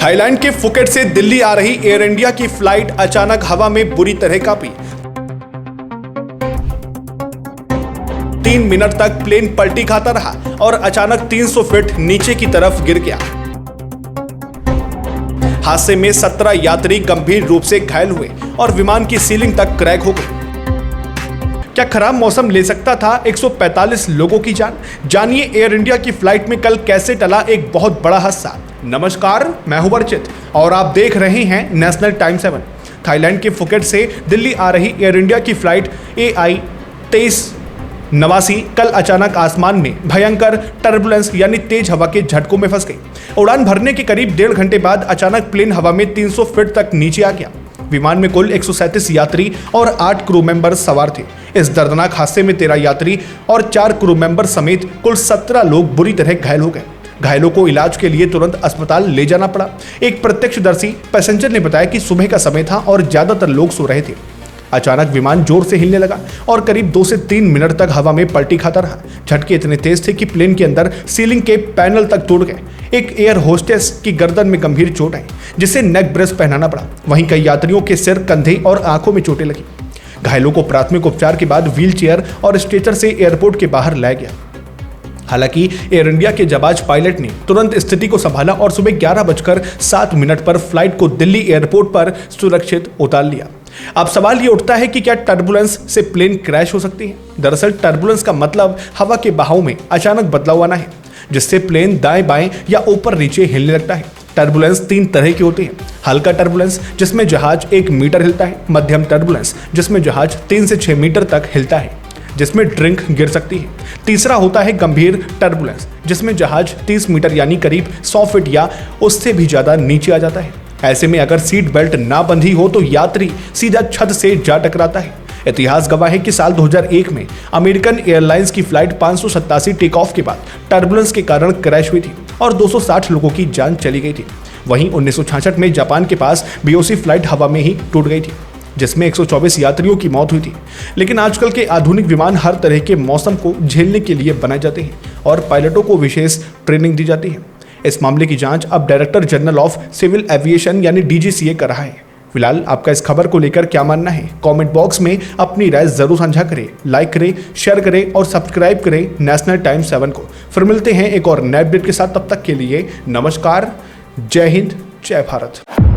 Thailand के Phuket से दिल्ली आ रही एयर इंडिया की फ्लाइट अचानक हवा में बुरी तरह कांपी। 3 मिनट तक प्लेन पलटी खाता रहा और अचानक 300 फीट नीचे की तरफ गिर गया। हादसे में 17 यात्री गंभीर रूप से घायल हुए और विमान की सीलिंग तक क्रैक हो गई। क्या खराब मौसम ले सकता था 145 लोगों की जान? जानिए एयर इंडिया की फ्लाइट में कल कैसे टला एक बहुत बड़ा हादसा। नमस्कार, मैं हूं वर्चित और आप देख रहे हैं नेशनल टाइम 7। थाईलैंड के फुकेट से दिल्ली आ रही एयर इंडिया की फ्लाइट AI 2389 कल अचानक आसमान में भयंकर टर्बुलेंस यानी तेज हवा के झटकों में फंस गई। उड़ान भरने के करीब 1.5 घंटे बाद अचानक प्लेन हवा में 300 फीट तक नीचे आ गया। विमान में कुल 137 यात्री और 8 क्रू मेंबर सवार थे। इस दर्दनाक हादसे में 13 यात्री और 4 क्रू मेंबर समेत कुल 17 लोग बुरी तरह घायल हो गए। घायलों को इलाज के लिए तुरंत अस्पताल ले जाना पड़ा। एक प्रत्यक्षदर्शी पैसेंजर ने बताया कि सुबह का समय था और ज्यादातर लोग सो रहे थे। अचानक विमान जोर से हिलने लगा और करीब 2 से 3 मिनट तक हवा में पलटी खाता रहा। झटके इतने तेज थे कि प्लेन के अंदर सीलिंग के पैनल तक टूट गए। एक एयर होस्टेस की गर्दन में गंभीर चोट आई, जिसे नेक ब्रेस पहनाना पड़ा। वहीं कई यात्रियों के सिर, कंधे और आंखों में चोटें लगी। घायलों को प्राथमिक उपचार के बाद व्हील चेयर और स्ट्रेचर से एयरपोर्ट के बाहर लाया गया। हालांकि एयर इंडिया के जाबाज पायलट ने तुरंत स्थिति को संभाला और सुबह 11:07 पर फ्लाइट को दिल्ली एयरपोर्ट पर सुरक्षित उतार लिया। अब सवाल ये उठता है कि क्या टर्बुलेंस से प्लेन क्रैश हो सकती है? दरअसल टर्बुलेंस का मतलब हवा के बहाव में अचानक बदलाव आना है, जिससे प्लेन दाएं बाएं या ऊपर नीचे हिलने लगता है। टर्बुलेंस 3 तरह की होती है। हल्का टर्बुलेंस, जिसमें जहाज 1 मीटर हिलता है। मध्यम टर्बुलेंस, जिसमें जहाज 3 से 6 मीटर तक हिलता है, जिसमें ड्रिंक गिर सकती है। तीसरा होता है गंभीर टर्बुलेंस, जिसमें जहाज 30 मीटर यानी करीब 100 फीट या उससे भी ज्यादा नीचे आ जाता है। ऐसे में अगर सीट बेल्ट ना बंधी हो तो यात्री सीधा छत से जा टकराता है। इतिहास गवाह है कि साल 2001 में अमेरिकन एयरलाइंस की फ्लाइट 587 टेक ऑफ के बाद टर्बुलेंस के कारण क्रैश हुई थी और 260 लोगों की जान चली गई थी। वहीं 1966 में जापान के पास BOC फ्लाइट हवा में ही टूट गई थी, जिसमें 124 यात्रियों की मौत हुई थी। लेकिन आजकल के आधुनिक विमान हर तरह के मौसम को झेलने के लिए बनाए जाते हैं और पायलटों को विशेष ट्रेनिंग दी जाती है। इस मामले की जांच अब director general of civil aviation यानी DGCA कर रहा है। फिलहाल आपका इस खबर को लेकर क्या मानना है? कमेंट बॉक्स में अपनी राय जरूर साझा करें। लाइक करें, शेयर करें और सब्सक्राइब करें नेशनल टाइम 7 को। फिर मिलते हैं एक और नए अपडेट के साथ। तब तक के लिए नमस्कार, जय हिंद, जय भारत।